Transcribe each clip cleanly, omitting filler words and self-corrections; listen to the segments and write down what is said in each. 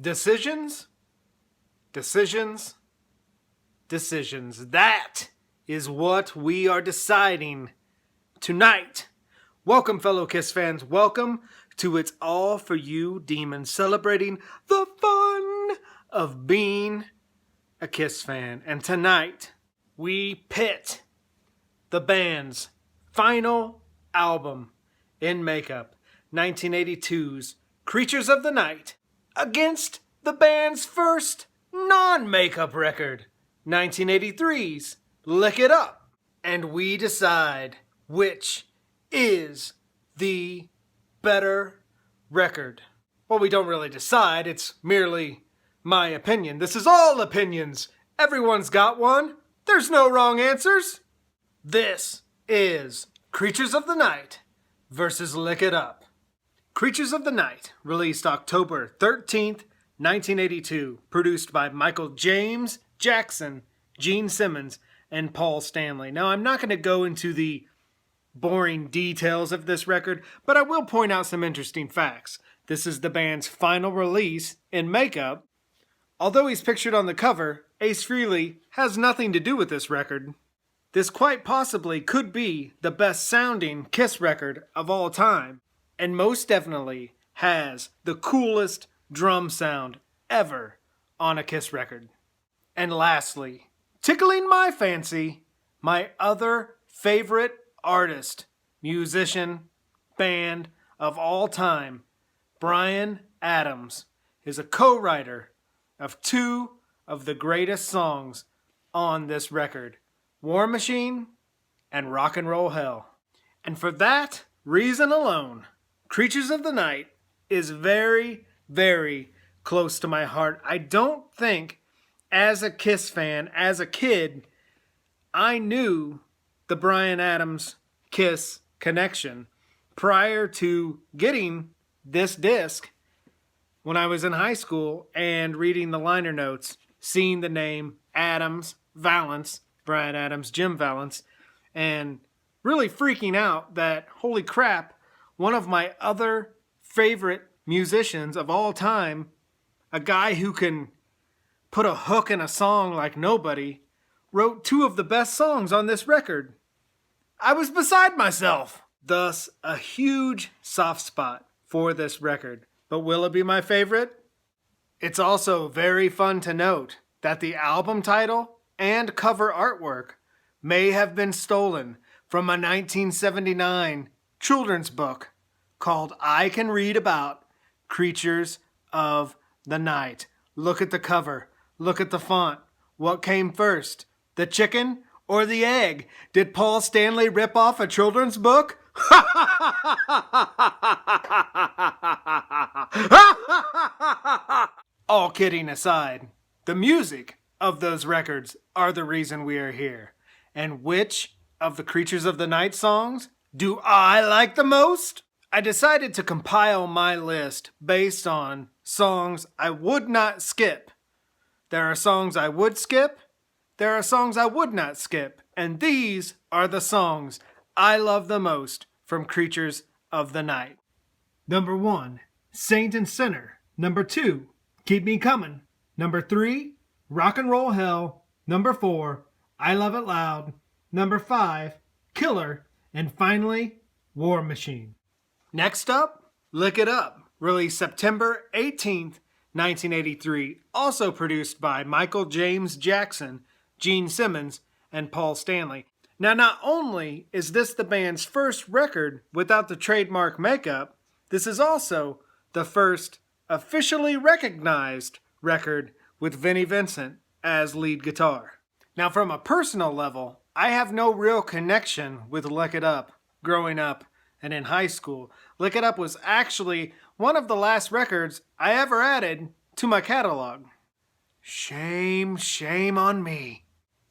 Decisions, decisions, decisions. That is what we are deciding tonight. Welcome, fellow Kiss fans. Welcome to It's All For You, Demon, celebrating the fun of being a Kiss fan. And tonight, we pit the band's final album in makeup, 1982's Creatures of the Night, against the band's first non-makeup record, 1983's Lick It Up. And we decide which is the better record. Well, we don't really decide, it's merely my opinion. This is all opinions. Everyone's got one. There's no wrong answers. This is Creatures of the Night versus Lick It Up. Creatures of the Night, released October 13th, 1982, produced by Michael James Jackson, Gene Simmons, and Paul Stanley. Now, I'm not going to go into the boring details of this record, but I will point out some interesting facts. This is the band's final release in makeup. Although he's pictured on the cover, Ace Frehley has nothing to do with this record. This quite possibly could be the best sounding Kiss record of all time, and most definitely has the coolest drum sound ever on a Kiss record. And lastly, tickling my fancy, my other favorite artist, musician, band of all time, Bryan Adams, is a co-writer of two of the greatest songs on this record, War Machine and Rock and Roll Hell. And for that reason alone, Creatures of the Night is very, very close to my heart. I don't think, as a Kiss fan, as a kid, I knew the Bryan Adams Kiss connection prior to getting this disc when I was in high school and reading the liner notes, seeing the name Adams, Valance, Bryan Adams, Jim Valance, and really freaking out that, holy crap, one of my other favorite musicians of all time, a guy who can put a hook in a song like nobody, wrote two of the best songs on this record. I was beside myself. Thus, a huge soft spot for this record. But will it be my favorite? It's also very fun to note that the album title and cover artwork may have been stolen from a 1979 children's book called I Can Read About Creatures of the Night. Look at the cover. Look at the font. What came first? The chicken or the egg? Did Paul Stanley rip off a children's book? All kidding aside, the music of those records are the reason we are here. And which of the Creatures of the Night songs do I like the most? I decided to compile my list based on songs I would not skip. There are songs I would skip. There are songs I would not skip. And these are the songs I love the most from Creatures of the Night. Number 1, Saint and Sinner. Number 2, Keep Me Coming. Number 3, Rock and Roll Hell. Number 4, I Love It Loud. Number 5, Killer. And finally, War Machine. Next up, Lick It Up, released September 18th, 1983, also produced by Michael James Jackson, Gene Simmons, and Paul Stanley. Now, not only is this the band's first record without the trademark makeup, this is also the first officially recognized record with Vinnie Vincent as lead guitar. Now, from a personal level, I have no real connection with Lick It Up growing up and in high school. Lick It Up was actually one of the last records I ever added to my catalog. Shame, shame on me.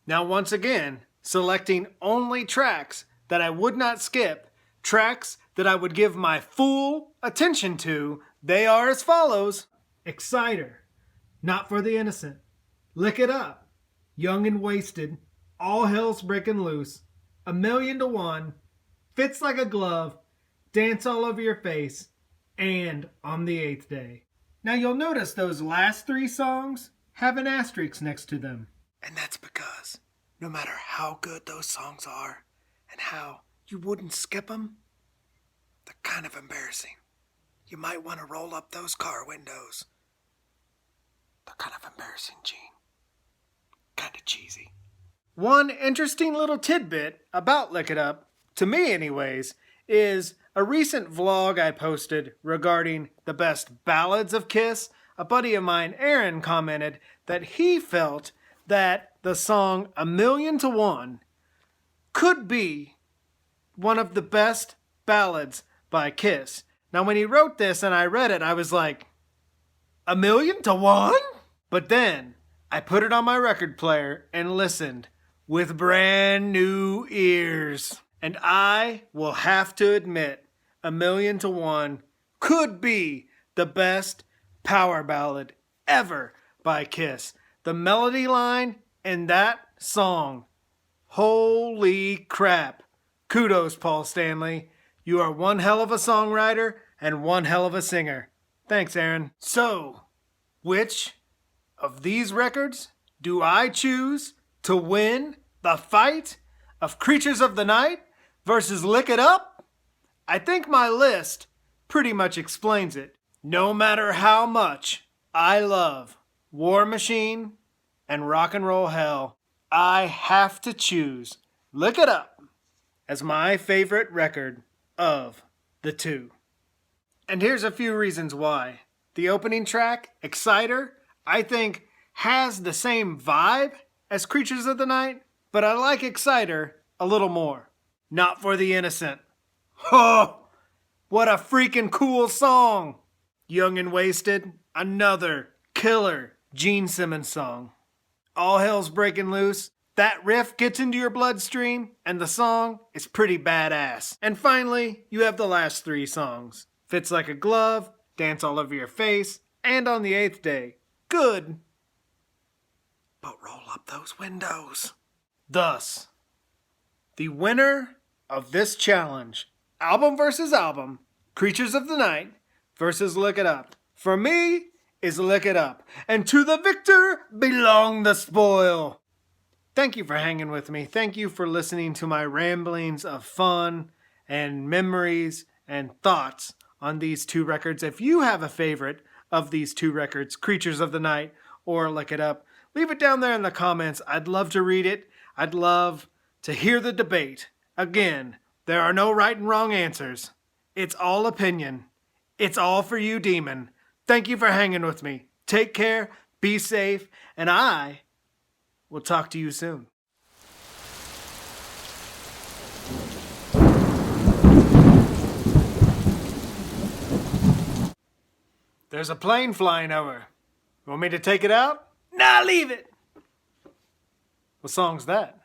Now, once again, selecting only tracks that I would not skip, tracks that I would give my full attention to, they are as follows. Exciter, Not for the Innocent, Lick It Up, Young and Wasted, All Hell's Breaking Loose, A Million to One, Fits Like a Glove, Dance All Over Your Face, and On the Eighth Day. Now you'll notice those last 3 songs have an asterisk next to them. And that's because no matter how good those songs are and how you wouldn't skip them, they're kind of embarrassing. You might want to roll up those car windows. They're kind of embarrassing, Gene. Kind of cheesy. One interesting little tidbit about Lick It Up, to me anyways, is a recent vlog I posted regarding the best ballads of Kiss. A buddy of mine, Aaron, commented that he felt that the song A Million to One could be one of the best ballads by Kiss. Now when he wrote this and I read it, I was like, 1,000,000 to 1? But then I put it on my record player and listened with brand new ears. And I will have to admit, 1,000,000 to 1 could be the best power ballad ever by Kiss. The melody line in that song, holy crap. Kudos, Paul Stanley. You are one hell of a songwriter and one hell of a singer. Thanks, Aaron. So, which of these records do I choose to win the fight of Creatures of the Night versus Lick It Up? I think my list pretty much explains it. No matter how much I love War Machine and Rock and Roll Hell, I have to choose Lick It Up as my favorite record of the two. And here's a few reasons why. The opening track, Exciter, I think has the same vibe as Creatures of the Night, but I like Exciter a little more. Not for the Innocent. Oh, what a freaking cool song. Young and Wasted, another killer Gene Simmons song. All Hell's Breaking Loose, that riff gets into your bloodstream, and the song is pretty badass. And finally, you have the last 3 songs. Fits Like a Glove, Dance All Over Your Face, and On the Eighth Day. Good. But roll up those windows. Thus, the winner of this challenge, album versus album, Creatures of the Night versus Lick It Up, for me, is Lick It Up. And to the victor belong the spoil. Thank you for hanging with me. Thank you for listening to my ramblings of fun and memories and thoughts on these 2 records. If you have a favorite of these 2 records, Creatures of the Night or Lick It Up, leave it down there in the comments. I'd love to read it. I'd love to hear the debate. Again, there are no right and wrong answers. It's all opinion. It's all for you, Demon. Thank you for hanging with me. Take care, be safe, and I will talk to you soon. There's a plane flying over. Want me to take it out? Nah, leave it. What song's that?